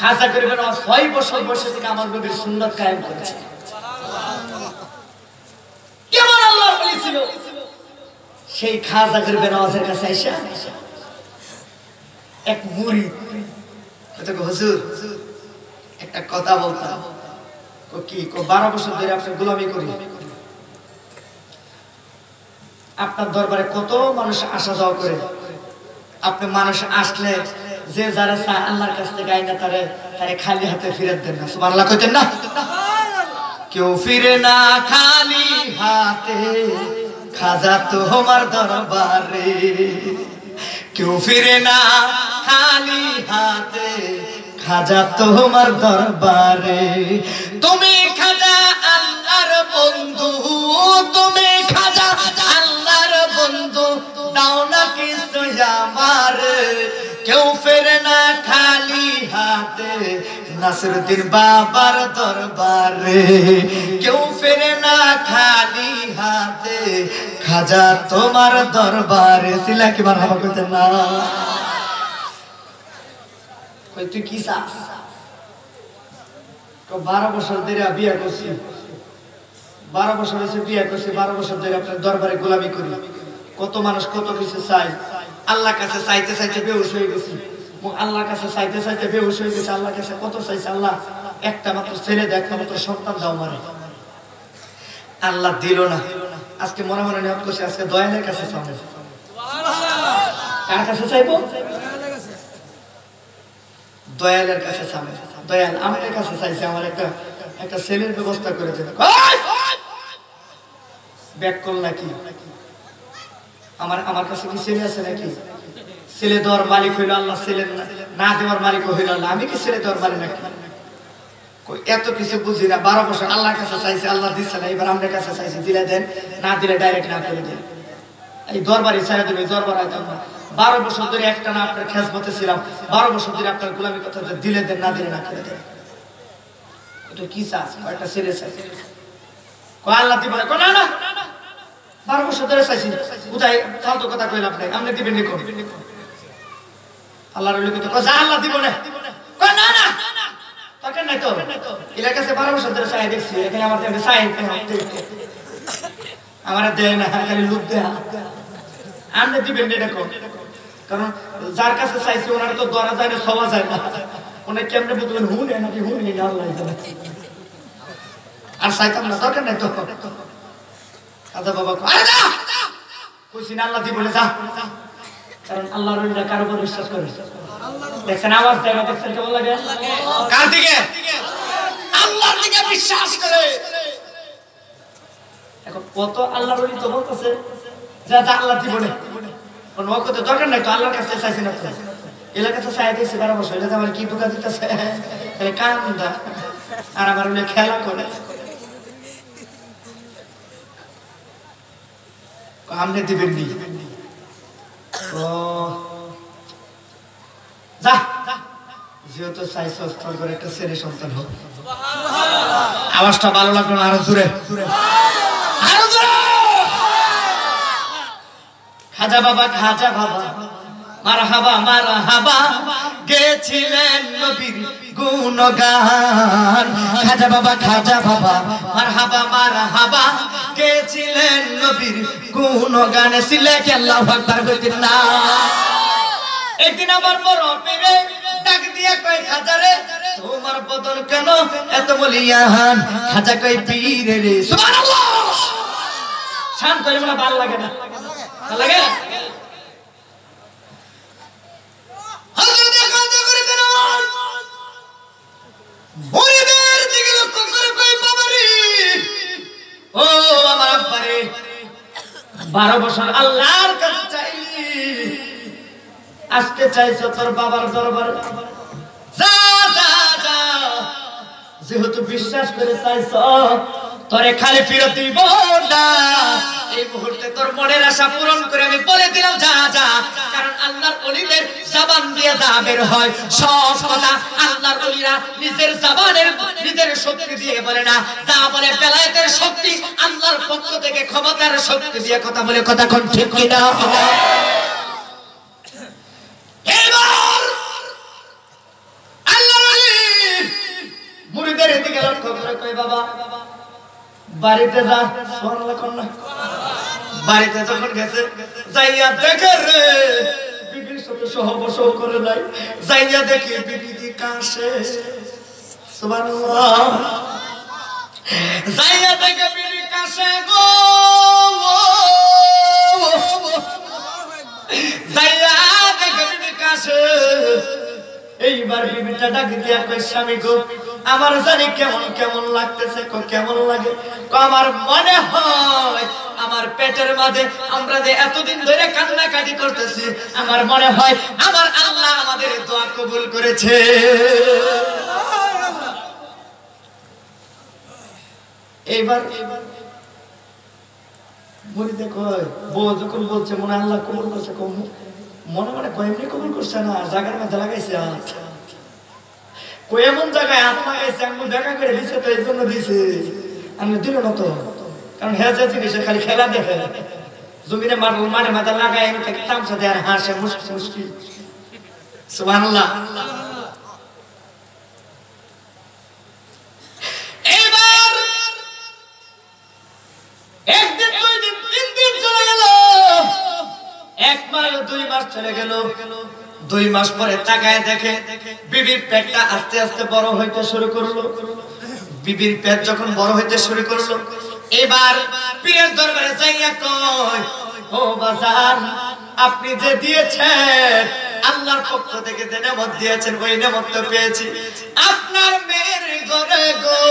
খাজা গরিবের নওয়াজ 6 বছর বয়সে থেকে আমার নবীর সুন্নাত কায়েম করেছে। কেমন আল্লাহর ওলি ছিল? সেই খাজা গরিবের নওয়াজের কাছে এসে এক মুরিদ হুজুর একটা কথা বলতাম, কি 12 বছর ধরে আপনি গোলামি করি, আপনার দরবারে কত মানুষ আসা যাওয়া করে, আপনি মানুষ আসলে যে যারা চায় আল্লাহর কাছ থেকে আইনা তারে খালি হাতে ফিরত দেন না। সুবহানাল্লাহ কইতেন না? কেউ ফিরে না খালি হাতে, খাজা তোমার দরবারে। কেউ ফিরে না খালি হাতে, খাজা তোমার দরবারে। তুমি খাজা আল্লাহর বন্ধু, তুমি খাজা আল্লাহর বন্ধু, দাও না কিছু আমার। কেউ ফেরে না খালি হাতে, নাসিরউদ্দিন বাবার দরবারে। কেউ ফেরে না খালি হাতে, খাজা তোমার দরবারে। সিলা কি মারহাবা কইতেন না? কই তুই কি চাস? 12 বছর ধরে বিয়ে করছি, 12 বছর হয়েছে বিয়ে করছি, 12 বছর ধরে আপনার দরবারে গোলামি করি। কত মানুষ কত কিছু চাই, আল্লাহর কাছে চাইতে চাইতে বেহুশ হয়ে গেছি। আল্লাহর কাছে চাইতে চাইতে বেহুশ হয়ে গেছি। আল্লাহর কাছে কত চাইছে, আল্লাহ একটা মাত্র ছেলে দেয়, একটা মাত্র সন্তান দাও মারে। আল্লাহ দিল না। আজকে মনে মনে নিয়ত করছি আজকে দয়ালের কাছে চাইবো। কার কাছে চাইবো? দয়ালের কাছে চাইবো। দয়াল আমাদের কাছে চাইছে আমার একটা ছেলের ব্যবস্থা করে দেবে। ব্যাক কল নাকি? আমার কাছে কি ছেলে আছে নাকি? ছেলে দেওয়ার মালিক হইল আল্লাহ, ছেলে না দেওয়ার মালিক হইল আল্লাহ। আমি কি ছেলে দেওয়ার মালিক নাকি? এত কিছু বুঝি না। 12 বছর আল্লাহর কাছে চাইছে, আল্লাহ দিচ্ছে না। এবার আমাদের কাছে চাইছে, দিলে দেন, না দিলে ডাইরেক্ট না করে দেন। এই দরবারে ছেড়ে দেবে, দরবার আইতাম না। 12 বছর ধরে একটা না আপনার খেজমতে ছিলাম, 12 বছর ধরে আপনার গোলামি কথা, দিলে দেন, না দিলে না করে দেন। এটা কি চাস? একটা ছেলে চাই, আল্লাহ দিব না। না না, 12 বছর ধরে চাইছি, কোথায় ফালতু কথা কইলাম নাই, আপনি দিবেন নি? আল্লাহর লোক তো কয় আল্লাহ দিব না। কয় না না, দরকার নাই তো। এলার কাছে 12 বছর ধরে চাই দেখছি, এখানে আমার দেবে চাই, আমার দেয় না, খালি লোক দেয়া। আপনি দিবেন নি দেখো, কারণ যার কাছে চাইছি ওনার তো ধরা যায় না, সবা যায় না। ওনার কেমনে বুঝবেন হুনে নাকি হুনে? আল্লাহ জানে। আর চাইতাম না, দরকার নাই তো। আদা বাবা কইছি না আল্লাহ দিব না, যা। কারণ আল্লাহর ওলিরা কার উপর বিশ্বাস করে? দেখছেন আওয়াজ দেয় না, দেখছেন কেমন লাগে? কার দিকে? আল্লাহর দিকে বিশ্বাস করে। এখন কত আল্লাহর ওলি তো বলতেছে যা যা আল্লাহ দিব না, কোন ওয়াক্ত দরকার নাই তো। আল্লাহর কাছে চাইছি না তো, এলাকার কাছে চাই দিয়েছি 12 বছর। এটা আমার কি দোকান দিতেছে কান্দা, আর আমার ওলি খেলা করে। আমনে দিবেন নি? ও যা, যেহেতু চাইছ স্থল করে একটা ছেলে সন্তান হোক। আওয়াজটা ভালো লাগলো না? আরো জোরে, আরো জোরে। খাজা বাবা, খাজা বাবা, মারহাবা মারহাবা, গেছিলেন নবীর গুণগান। খাজা বাবা, খাজা বাবা, মারহাবা মারহাবা, গেছিলেন নবীর গুণগান। সিলেকে আল্লাহু আকবার কইতেন না? একদিন আমার বড় পীরে ডাক দিয়া কয় খাজা রে, তোমার বদন কেন এত বলিয়ান? খাজা কয় পীরে রে, সুবহানাল্লাহ। শান করে মনে ভালো লাগে না? ভালো লাগে? মুরিদের দিকে লক্ষ্য করে কই বাবারে, ও আমার আব্বারে, 12 বছর আল্লাহর কাছে চাইলি, আজকে চাইছো তোর বাবার দরবারে। যা যা যা, যেহেতু বিশ্বাস করে চাইছো, তোরে খালি ফিরত দিব না। এই মুহূর্তে তোর মনের আশা পূরণ করে আমি বলে দিলাম যা যা। কারণ আল্লাহর ওলিদের জবান দিয়ে যা বের হয় সব কথা আল্লাহর ওলিরা নিজের জবানের নিজের শক্তি দিয়ে বলে না, যা বলে বেলায়েতের শক্তি আল্লাহর পক্ষ থেকে ক্ষমতার শক্তি দিয়ে কথা বলে। কথা কোন ঠিক কিনা? এবার আল্লাহর ওলি মুরিদের দিকে লক্ষ্য করে কই বাবা বাড়িতে যা। সুবহানাল্লাহ কোন না? বাড়িতে যখন গেছে যাইয়া দেখে রে বিবির সাথে সহবাসও করে নাই। যাইয়া দেখে বিবি দি কাশে। সুবহানাল্লাহ। যাইয়া দেখে বিবি কাশে গো, এইবার বিবিটা ডাকি দিয়া কই স্বামী গো আমার জানি কেমন কেমন লাগতেছে। কো কেমন লাগে? কো আমার মনে হয় আমার পেটের মাঝে আমরা যে এতদিন ধরে কান্নাকাটি করতেছি আমার মনে হয় আমার আল্লাহ আমাদের দোয়া কবুল করেছে। এইবার বলিতে কয় বউ যখন বলছে মনে আল্লাহ কবুল করছে, মনে মনে কয় এমনি কবুল করছে না, জায়গার মধ্যে লাগাইছে হাত। কই এমন জায়গায় হাত লাগাইছে আমি দেখা করে দিছে, তো এই জন্য দিছে। আমি দিল না তো, কারণ হ্যাঁ যে জিনিস খালি খেলা দেখে জমিনে মাঠে মাথা লাগাই তামসা দেয় আর হাসে মুশকিল মুশকিল। সুবহানাল্লাহ। একদিন 2 দিন 3 দিন চলে গেল, 1 মাস 2 মাস চলে গেল। 2 মাস পরে তাকায় দেখে বিবির পেটটা আস্তে আস্তে বড় হইতে শুরু করলো। বিবির পেট যখন বড় হইতে শুরু করলো এবার পীরের দরবারে যাইয়া কয় ও বাজার আপনি যে দিয়েছেন আল্লাহর পক্ষ থেকে যে নেমত দিয়েছেন ওই নেমত তো পেয়েছি। আপনার মেয়ের ঘরে গো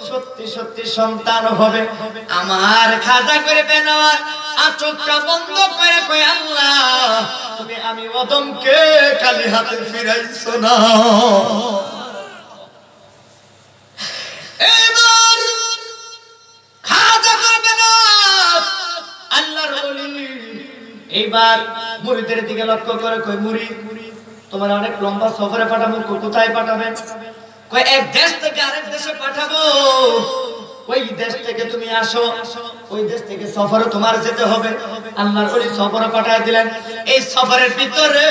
সত্যি সত্যি সন্তান হবে। আমার খাজা করে বেনাওয়ার চোখটা বন্ধ করে কই আল্লাহ তুমি আমি ওদমকে খালি হাতে ফিরাইছো না। এবার খাজা করবে না আল্লাহর ওলি এইবার মুরিদের দিকে লক্ষ্য করে কই মুরিদ তোমার অনেক লম্বা সফরে পাঠাবো, কোথায় পাঠাবেন? কই এক দেশ থেকে আরেক দেশে পাঠাবো। ওই দেশ থেকে তুমি আসো, ওই দেশ থেকে সফরে তোমার যেতে হবে। আল্লাহর ওলি সফরে পাঠিয়ে দিলেন। এই সফরের ভিতরে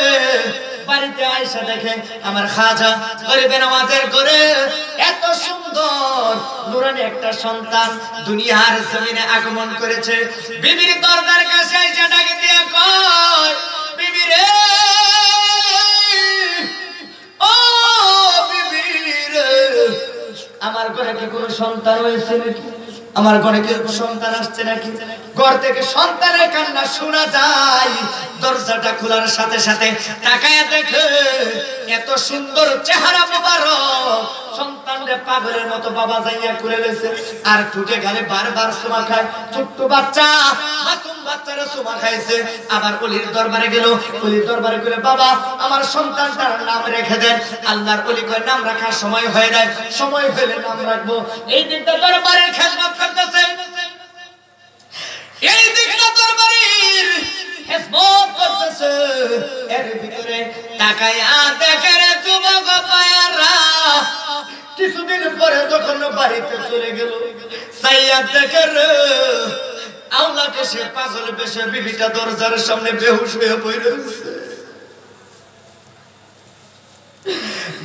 বাড়িতে আয়েশা দেখে আমার খাজা গরিবে নামাজের ঘরে এত সুন্দর নুরানি একটা সন্তান দুনিয়ার জমিনে আগমন করেছে। বিবির দরজার কাছে আয়েশা ডাকে দিয়ে কয় বিবি রে ও বিবি রে আমার ঘরে কি কোনো সন্তান হয়েছে নাকি? আমার ঘরে কি সন্তান আসছে নাকি? ঘর থেকে সন্তানের কান্না শোনা যায়। দরজাটা খোলার সাথে সাথে তাকায় দেখে এত সুন্দর চেহারা মোবারক সন্তানরে পাগলের মতো বাবা যাইয়া করে লেছে আর ঠুকে গালে বারবার চুমা খায়। ছোট্ট বাচ্চা মাসুম বাচ্চারা চুমা খাইছে। আবার ওলির দরবারে গেল, ওলির দরবারে গেলে বাবা আমার সন্তানটার নাম রেখে দেন। আল্লাহর ওলি কয় নাম রাখার সময় হয়ে যায়, সময় হলে নাম রাখবো। এই দিনটা দরবারের খেদমত করতেছে, এই দিনটা দরবারের খেদমত করতেছে। এর ভিতরে তাকায়া দেখে রে যুবক পায়ারা কিছুদিন পরে যখন বাড়িতে চলে গেল সাইয়াদ দেখে রে আওলাকে সে পাগল বেশে বিবিটা দরজার সামনে বেহুশ হয়ে পড়ে রয়েছে।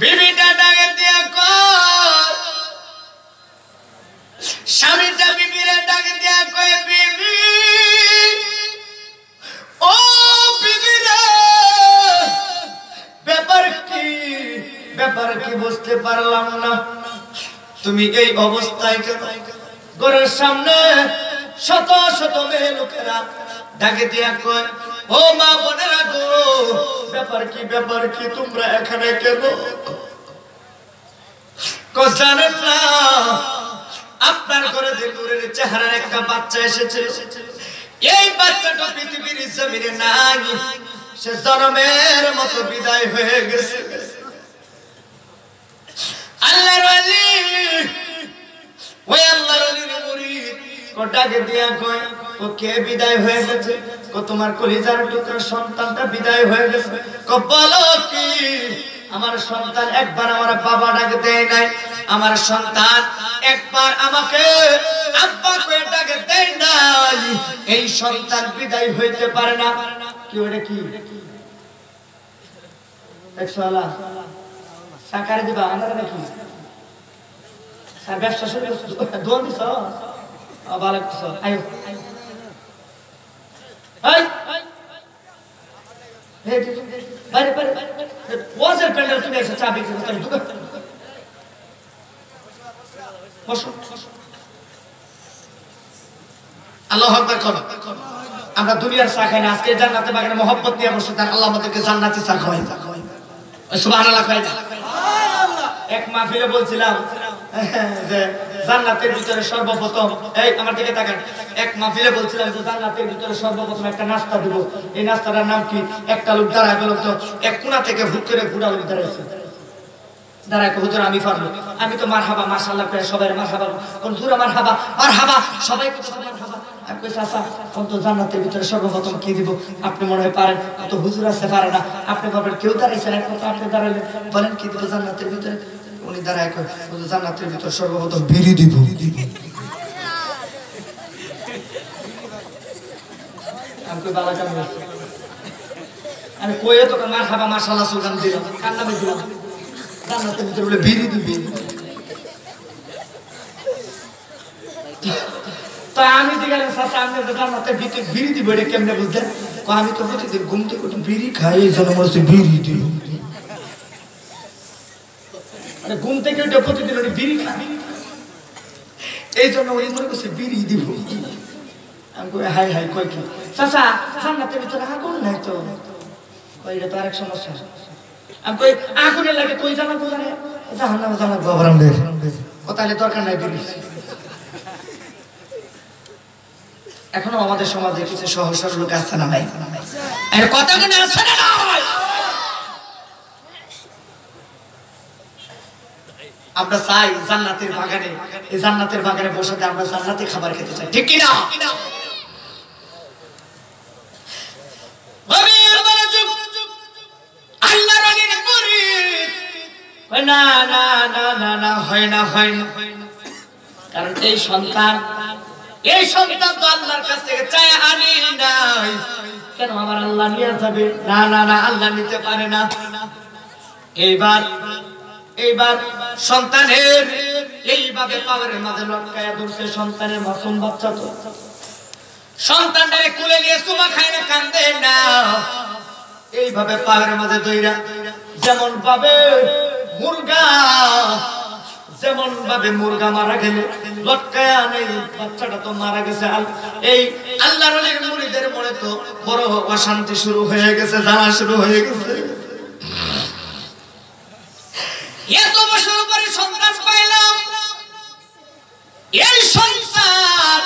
বিবিটা ডাকে দিয়া কয় স্বামীটা বিবিরে ডাকে দিয়া কয় বিবি ও বিবি রে ব্যাপার কি বুঝতে পারলাম না, তুমি এই অবস্থায় কেন? ঘরের সামনে শত শত মেয়ে লোকেরা ডাকে দিয়া কয় ও মা বোনেরা গো ব্যাপার কি তোমরা এখানে কেন? জানেন না আপনার ঘরে যে নূরের চেহারার একটা বাচ্চা এসেছে, এই বাচ্চাটা পৃথিবীর জমিনে নাই, সে জন্মের মতো বিদায় হয়ে গেছে। আল্লাহর ওলি ওই আল্লাহর ওলির মুরিদ কোটাকে দিয়া কয় ও কে বিদায় হয়ে গেছে? কো তোমার কলিজার টুকরা সন্তানটা বিদায় হয়ে গেছে। কো বলো কি? আমার সন্তান একবার আমার বাবা ডাকে দেয় নাই, আমার সন্তান একবার আমাকে আব্বা কয়ে ডাকে দেয় নাই। এই সন্তান বিদায় হইতে পারে না। কি ওটা কি একশালা সাকারে দিবা আনারা নাকি আর ব্যবসা শুরু দোন দিছ ভালো দিছ আয়ো বাইরে বাইরে ওয়াজের প্যান্ডেল তুমি এসে চাবি বসো। আল্লাহু আকবার করো। আমরা দুনিয়ার চা খাই না, আজকে জান্নাতে বাগানে মহব্বত নিয়ে বসে তার আল্লাহ আমাদেরকে জান্নাতি চা খাওয়াই। সুবহানাল্লাহ। এক মাহফিলে বলছিলাম যে জান্নাতের ভিতরে সর্বপ্রথম এই আমার দিকে তাকান এক মাহফিলে বলছিলাম যে জান্নাতের ভিতরে সর্বপ্রথম একটা নাস্তা দিব এই নাস্তাটার নাম কি একটা লোক দাঁড়ায় বলল তো এক কোণা থেকে হুট করে ফুটা লোক দাঁড়াইছে দাঁড়ায় হুজুর আমি পারবো আমি তো মারহাবা মাশাআল্লাহ করে সবাই মারহাবা কোন হুজুর মারহাবা সবাই কইছে মারহাবা আর কইছে আচ্ছা কোন তো জান্নাতের ভিতরে সর্বপ্রথম কি দিব আপনি মনে হয় পারেন তো হুজুর আছে পারে না আপনি বলবেন কেউ দাঁড়াইছেন এক কথা আপনি দাঁড়াইলেন বলেন কি দিব জান্নাতের ভিতরে উনি দাঁড়ায় কই হুজুর জান্নাতের ভিতরে সর্বপ্রথম বিড়ি দিব আমি কই বালা কাম হইছে আমি কইয়ে তো মারহাবা মাশাআল্লাহ সুলতান দিলাম কার নামে দিলাম জান্নাতের ভিতরে বলে বিড়ি দিবি তো আমি জিজ্ঞাসা চাচা আমি জান্নাতের ভিতরে বিড়ি দিব এটা কেমনে বুঝলেন আমি তো প্রতিদিন ঘুম থেকে উঠে বিড়ি খাই এই জন্য মনে হচ্ছে বিড়ি দিব মানে ঘুম থেকে উঠে প্রতিদিন উনি বিড়ি খাই এই জন্য উনি মনে করছে বিড়ি দিব আমি কই হাই হাই কই কি চাচা জান্নাতের ভিতরে আগুন নাই তো কই এটা তো আরেক সমস্যা আমি কই আগুনের লাগে কই জানা তো জানে জাহান্নামে জানা বাবারাম দে ও তাহলে দরকার নাই বিড়ি এখনো আমাদের সমাজে কিছু সহজ সরল লোক আছে না নাই এর কথা কোন আছে না নাই আমরা চাই জান্নাতের বাগানে এই জান্নাতের বাগানে বসে আমরা জান্নাতি খাবার খেতে চাই ঠিক কি না না না না না না হয় না কারণ এই সন্তান তো আল্লাহর কাছ থেকে চাই আনি নাই কেন আমার আল্লাহ নিয়ে যাবে না না না আল্লাহ নিতে পারে না এইবার সন্তানের এইভাবে পাওয়ারের মাঝে লটকায়া ধরছে সন্তানের মাসুম বাচ্চা তো সন্তানটারে কোলে নিয়ে চুমা খায় না কান্দে না এইভাবে পাওয়ারের মাঝে দইরা যেমন মুরগা মারা গেলে লটকায়া নেই বাচ্চাটা তো মারা গেছে এই আল্লাহর ওলির মুরিদের মনে তো বড় অশান্তি শুরু হয়ে গেছে জ্বালা শুরু হয়ে গেছে এত বছর পরে সন্তান পাইলাম এই সন্তান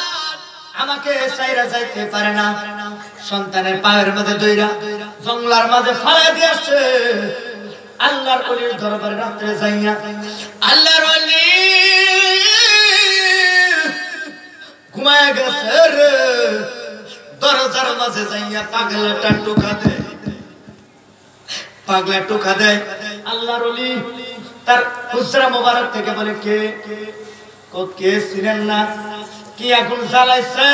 আমাকে চাইরা যাইতে পারে না সন্তানের পায়ের মাঝে দইরা জঙ্গলার মাঝে ফালায় দিয়ে আসছে আল্লাহর ওলির দরবারে রাত্রে যাইয়া আল্লাহর ওলি ঘুমায় গেছে রে দরজার মাঝে যাইয়া পাগলাটা টোকা দেয় আল্লাহর ওলি তার হুজরা মোবারক থেকে বলে কে ছিলেন না কি এখন জ্বালাইছে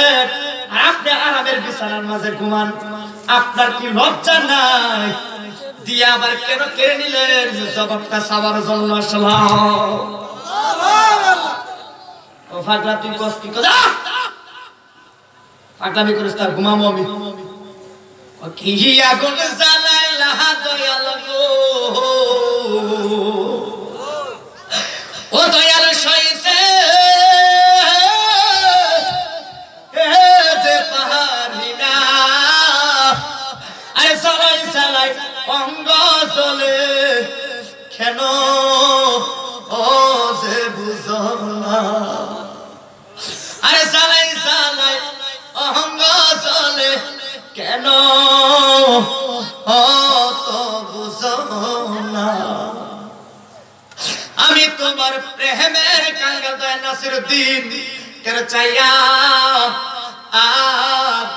আপনি আরামের বিছানার মাঝে ঘুমান আপনার কি লজ্জা নাই দিয়া আবার কেন কেড়ে নিলেন জবাবটা সাবার জন্য আসলাম ও পাগলা তুই কষ্টি কথা পাগলামি করিস তার ঘুমাবো আমি কি আগুন জ্বালাইলা দয়াল গো ও দয়াল সইতে যে পাহাড়ি না আরে চালাই অঙ্গ চলে কেন ও যে বুঝো না আরে চালাই অঙ্গ চলে কেন ও তো বুঝো না আমি তোমার প্রেমের কাঙ্গাল দয়া নাসিরউদ্দিন কেন চাইয়া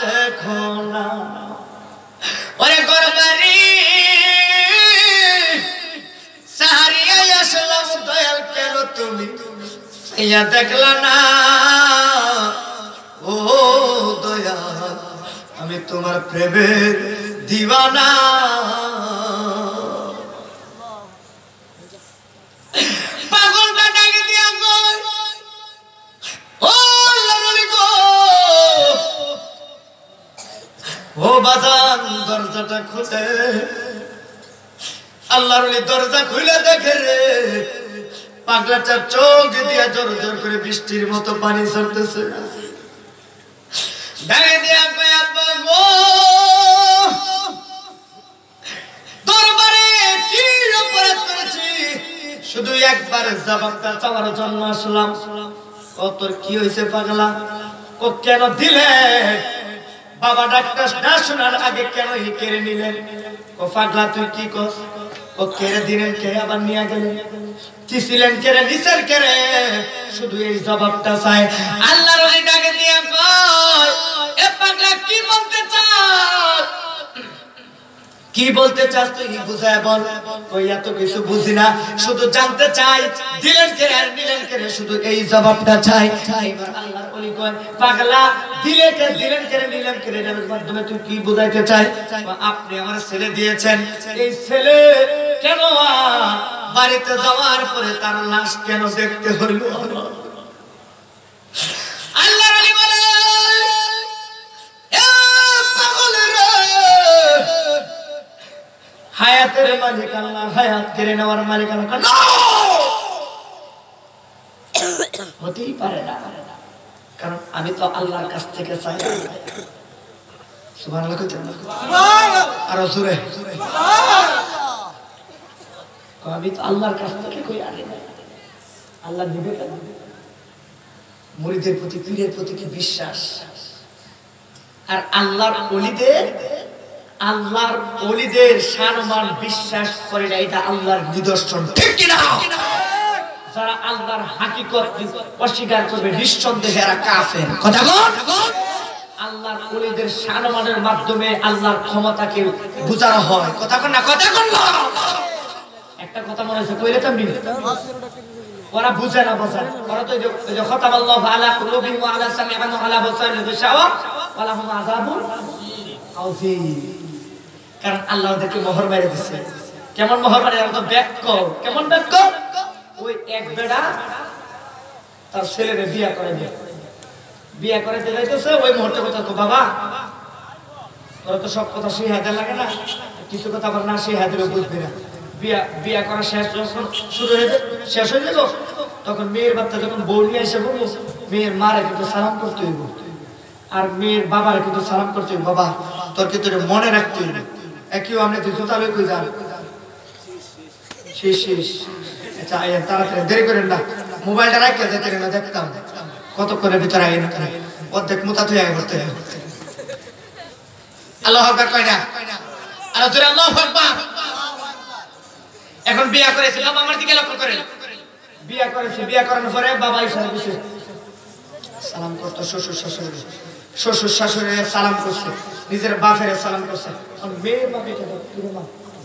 দেখো না ওরে গরবারি সাহারিয়া আসলাম দয়াল কেন তুমি চাইয়া দেখলা না ও দয়াল আমি তোমার প্রেমের দিওয়ানা পাগলটা ডাকে দিয়া কই ও লাললি গো ও বাজান দরজাটা খুলে আল্লাহর ওলি দরজা খুলে দেখে রে পাগলাটা চোখ দিয়া জোর জোর করে বৃষ্টির মতো পানি ঝরতেছে ডাকে দিয়া কই আব্বা গো দরবারে কি অপরাধ করেছি শুধু এক একবার জবাবটা চাওয়ার জন্য আসলাম। ও তোর কি হয়েছে পাগলা? ও কেন দিলে? বাবা ডাক্তার না শোনার আগে কেন কেড়ে নিলেন? ও পাগলা তুই কি কস? ও কেড়ে দিলেন, কে আবার নিয়ে গেলেন? ছিলেন কেড়ে নিছেন কেড়ে? শুধু এই জবাবটা চাই। আল্লাহর ওলি ডাকে দিয়ে কয়, এ পাগলা কি বলতে চাস? কি বলতে চাস তুই বুঝায় বল। ওই এত কিছু বুঝি না, শুধু জানতে চাই দিলেন কে আর নিলেন কে, শুধু এই জবাবটা চাই। এবার আল্লাহর ওলি কয়, পাগলা দিলে কে, দিলেন কে, নিলেন কে, এর মাধ্যমে তুই কি বুঝাইতে চাই? আপনি আমার ছেলে দিয়েছেন, এই ছেলে কেন বাড়িতে যাওয়ার পরে তার লাশ কেন দেখতে হইল? আল্লাহর ওলি বলে, হায়াতের মালিক আল্লাহ, হায়াত কেড়ে নেওয়ার মালিক আল্লাহ। হতেই পারে না, কারণ আমি তো আল্লাহর কাছ থেকে চাই। সুবহানাল্লাহ কইতেন না? আরো জোরে। আমি তো আল্লাহর কাছ থেকে কই আনি না। আল্লাহ দিবে কেন? মুরিদের প্রতি, পীরের প্রতি কি বিশ্বাস। আর আল্লাহর ওলিদের সম্মান বিশ্বাস করে না, এটা আল্লাহর নিদর্শন, ঠিক কি না? যারা আল্লাহর হাকিকত অস্বীকার করবে নিঃসন্দেহে এরা কাফের। কথা বল। আল্লাহর ওলিদের সম্মানের মাধ্যমে আল্লাহর ক্ষমতাকে বোঝানো হয়। কথা কোন না? কথা কোন না? একটা কথা মনে আছে কইলে তুমি, ওরা বুঝে না, বোঝা ওরা তো এই যে খতাবাল্লাহু আলা কুলুবিহিম ওয়া আলা সামিইহিম ওয়া আলা আবসারিহিম গিশাওয়া ওয়া লাহুম আযাবুন আযীম। কারণ আল্লাহ ওদেরকে মোহর মেরে দিচ্ছে। কেমন মোহর মেরে? তো ব্যাক কেমন ব্যাক? ওই এক বেড়া তার ছেলেরে বিয়া করে যাইতেছে, ওই মুহূর্তে কথা, বাবা তোরা তো সব কথা সেই হাতে লাগে না, কিছু কথা আবার না সেই হাতে বুঝবি না। বিয়া করা শেষ যখন শেষ হয়ে যেত, তখন মেয়ের বাচ্চা যখন বউ নিয়ে এসে বলবো, মেয়ের মারে কিন্তু সালাম করতে হইব, আর মেয়ের বাবার কিন্তু সালাম করতে হইব। বাবা তোর কিন্তু মনে রাখতে হইব। একই আপনি তুই জোতা লই কই যান? শেষ। আচ্ছা আইয়েন, তাড়াতাড়ি দেরি করেন না। মোবাইলটা রাখতে যেতে না, দেখতাম কতক্ষণের ভিতরে আইয়েন, অর্ধেক মুতা তুই আগে করতে। আল্লাহু আকবার কয় না? আর জোরে আল্লাহু আকবার। এখন বিয়া করেছে, বাবা আমার দিকে লক্ষ্য করেন। বিয়া করেছে, বিয়া করানোর পরে বাবা ইশারা দিছে, সালাম করতো শ্বশুর শাশুড়ি সালাম করছে, নিজের বাপের সালাম করছে। মেয়ের বাপে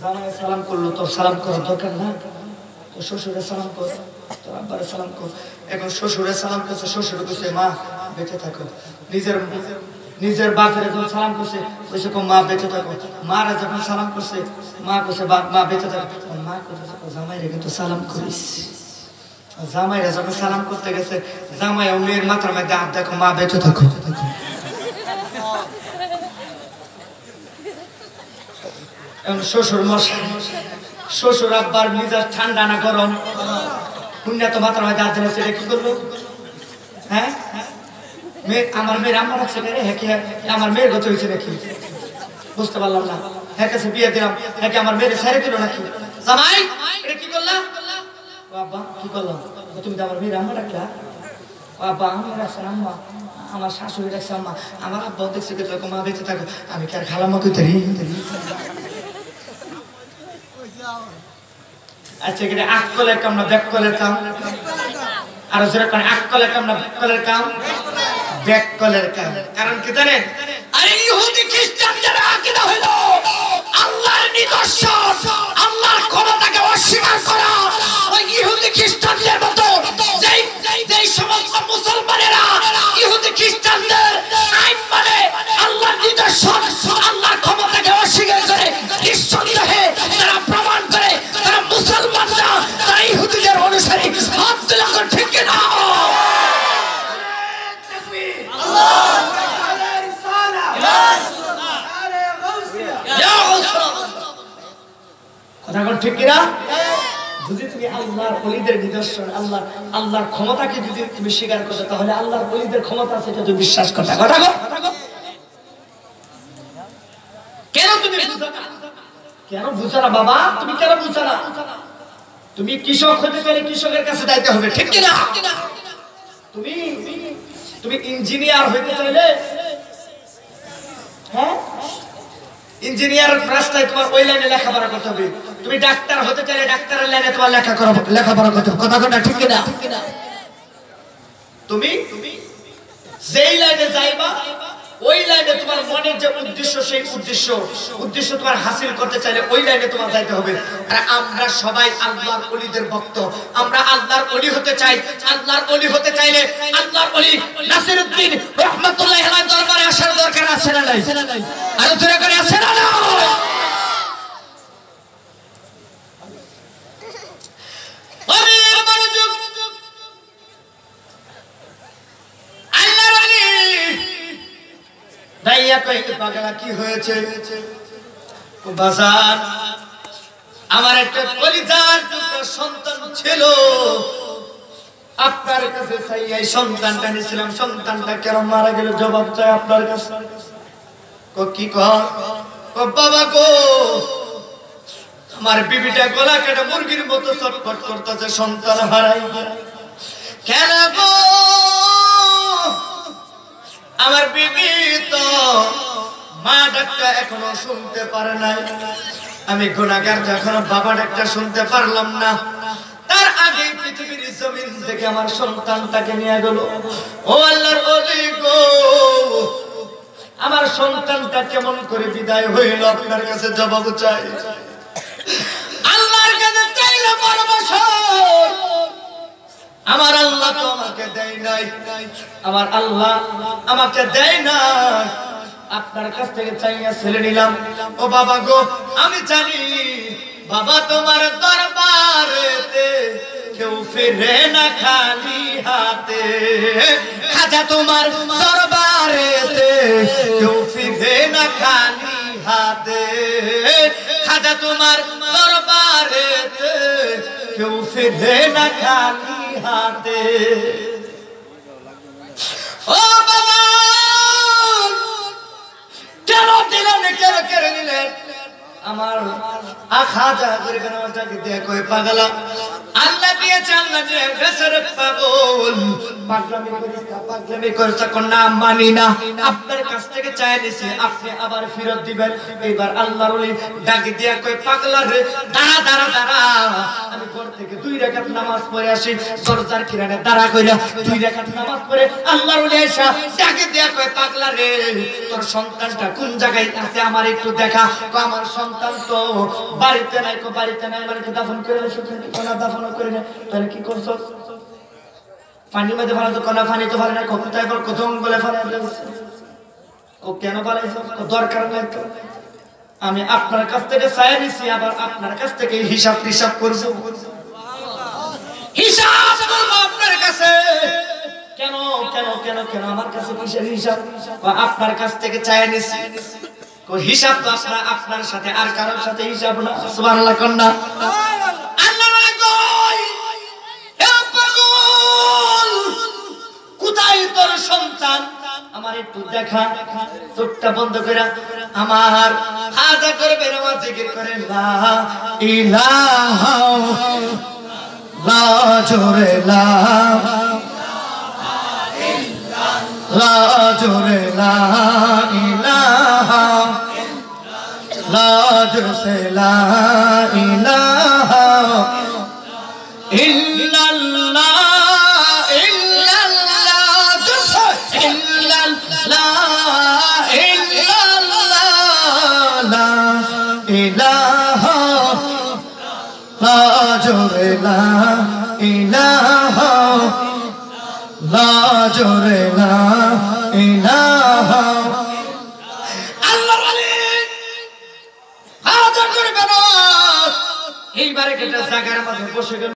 জামাই সালাম করলো, তোর সালাম করার দরকার না? তো শ্বশুরে সালাম কর, তোর আব্বারে সালাম কর। এখন শ্বশুরে সালাম করছে, শ্বশুর কইছে মা বেঁচে থাকো। নিজের বাপের যখন সালাম করছে, কইছে মা বেঁচে থাকো। মারা যখন সালাম করছে, মা কইছে মা বেঁচে থাকো। মা কইছে জামাইরে কিন্তু সালাম করিস। জামাইরা যখন সালাম করতে গেছে, জামাই ও মেয়ের মাথার মধ্যে হাত, দেখো মা বেঁচে থাকো। শ্বশুর আব্বার মিজাজ ঠান্ডা না গরম? পুণ্যা তো মাথার মধ্যে হাত দিয়েছে, এটা কি করলো? হ্যাঁ, আমার মেয়ের আম্মা রাখছে, আমার মেয়ের গত হয়েছে নাকি বুঝতে পারলাম না। হ্যাঁ কাছে বিয়ে দিলাম, হ্যাঁ আমার মেয়ের ছেড়ে দিল নাকি? জামাই এটা কি করলাম? বাবা কি করলাম? তুমি তো আমার মেয়ের আম্মা রাখলা। বাবা আমার রাখছে আম্মা, আমার শাশুড়ি রাখছে আম্মা, আমার আব্বা দেখছে মা বেঁচে থাকো। আমি কি আর খালাম্মা কইতে? আচ্ছা এটা আকলের কাম না ব্যাককলের কাম? আরো যেরকম আকলের কাম না ব্যাককলের কাম? ব্যাককলের কাম। কারণ কি জানেন? আরে ইহুদি খ্রিস্টানদের আকীদা হলো আল্লাহর নিদর্শন, আল্লাহর ক্ষমতাকে অস্বীকার করা। ওই ইহুদি খ্রিস্টানদের মতো যেই সমস্ত মুসলমানেরা ইহুদি খ্রিস্টানদের আইন মানে, আল্লাহর নিদর্শন, আল্লাহর ক্ষমতাকে অস্বীকার করে, নিঃসন্দেহে তারা প্রমাণ করে তারা মুসলমান না, তারা ইহুদিদের অনুসারী। হাত তুলে এখন ঠিক না? কথা কোন ঠিক কিনা? যদি তুমি আল্লাহর ওলিদের নিদর্শন, আল্লাহর ক্ষমতাকে যদি তুমি স্বীকার করো, তাহলে আল্লাহর ওলিদের ক্ষমতা আছে এটা তুমি বিশ্বাস করতে। কথা কেন তুমি বুঝো না? কেন বুঝো না বাবা? তুমি কেন বুঝো না? তুমি কৃষক হতে চাইলে কৃষকের কাছে যাইতে হবে, ঠিক কি না? তুমি তুমি ইঞ্জিনিয়ার হতে চাইলে, হ্যাঁ, ইঞ্জিনিয়ার রাস্তায় তোমার ওই লাইনে লেখাপড়া করতে হবে। তুমি ডাক্তার হতে চাইলে ডাক্তারের লাইনে তোমার লেখাপড়া করতে হবে, কথা কথা ঠিক কি না? তুমি যেই লাইনে যাইবা ওই লাইনে তোমার মনের যে উদ্দেশ্য, সেই উদ্দেশ্য তোমার হাসিল করতে চাইলে ওই লাইনে তোমার যাইতে হবে। আর আমরা সবাই আল্লাহর ওলিদের ভক্ত, আমরা আল্লাহর ওলি হতে চাই। আল্লাহর ওলি হতে চাইলে আল্লাহর ওলি নাসিরউদ্দিন রহমাতুল্লাহি আলাইহির দরবারে আসার দরকার আছে না নাই? আর জোরে করে আছে না নাই? কি হয়েছে? আমার একটা কলিজার সন্তান ছিল, আপনার কাছে চাই সন্তানটা নিয়েছিলাম, সন্তানটা কেন মারা গেল জবাব চাই আপনার কাছে। কি কর বাবা গো, আমার বিবিটা গলা কেটে মুরগির মতো ছটফট করতেছে, সন্তান হারাই। কেন গো? আমার বিবি তো মা ডাকটা এখনো শুনতে পারে নাই। আমি গুনাহগার, যখন বাবা ডাকটা শুনতে পারলাম না, তার আগে পৃথিবীর জমিন থেকে আমার সন্তানটাকে নিয়ে গেল। ও আল্লাহর ওলি গো, আমার সন্তানটা কেমন করে বিদায় হইল আপনার কাছে জবাব চাই। আল্লাহর কাছে চাইলে বড় বছর, আমার আল্লাহ তো আমাকে দেয় নাই, আমার আল্লাহ আমাকে দেয় নাই, আপনার কাছ থেকে চাইয়া ছেলে নিলাম। ও বাবা গো, আমি জানি বাবা তোমার দরবারেতে কেউ ফিরে না খালি হাতে। খাজা তোমার দরবারেতে কেউ ফিরে না খালি হাতে। খাজা তোমার দরবারেতে কেউ ফিরে না খালি হাতে। ও বাবা, কেন দিলেন, কেন কেড়ে নিলেন আমার খাজা করে? কেন ওটাকে দিয়ে কই পাগলা? আল্লাহ দিয়েছে, আল্লাহ দিয়ে বেসরে পাগল। পাগলামি করছে, কোন নাম মানি না, আপনার কাছ থেকে চাই নিছি, আপনি আবার ফেরত দিবেন। এইবার আল্লাহর ওলি ডাকি দিয়া কই পাগলা রে, দাঁড়া দাঁড়া দাঁড়া, আমি ঘর থেকে 2 রাকাত নামাজ পড়ে আসি। দরজার কিনারে দাঁড়া কইরা 2 রাকাত নামাজ পড়ে আল্লাহর ওলি আয়েশা ডাকি দিয়া কই পাগলা রে, তোর সন্তানটা কোন জায়গায় আছে আমার একটু দেখা। কো আমার সন্তান তো বাড়িতে নাই। কো বাড়িতে নাই মানে কি দাফন করে এসেছো? কোন দাফন করে না, তাহলে কি করছো? পানি মধ্যে ভালো তো কোনা পানি তো ভালো না, কখন তাই বল কত বলে ফালা দিয়েছে। ও কেন বলাইছো? দরকার নাই তো, আমি আপনার কাছ থেকে চাই নিছি, আবার আপনার কাছ থেকে হিসাব করব, হিসাব করব আপনার কাছে। কেন কেন কেন কেন আমার কাছে কিসের হিসাব? আপনার কাছ থেকে চাই নিছি, হিসাব তো আপনার সাথে আর কারোর সাথে হিসাব না। সুবহানাল্লাহ কন্যা। আল্লাহ কই, হে পাগল, কোথায় তোর সন্তান? আমার একটু দেখা। চোখটা বন্ধ করে আমার আদা করবে, নামাজ জিকির করে লা ইলাহা লা জোরে লা লা জোরে লা ইলাহা লা জোরে লা ইলাহা ইল্লাল্লাহ ইল্লাল্লাহ ইল্লাল্লাহ ইল্লাল্লাহ লা ইলাহা লা জোরে লা ইলাহা লা জোরে লা ইলাহা। আল্লাহর ওলি আদর করবে না। এইবারে কেটে জায়গার মাঝে বসে গেল।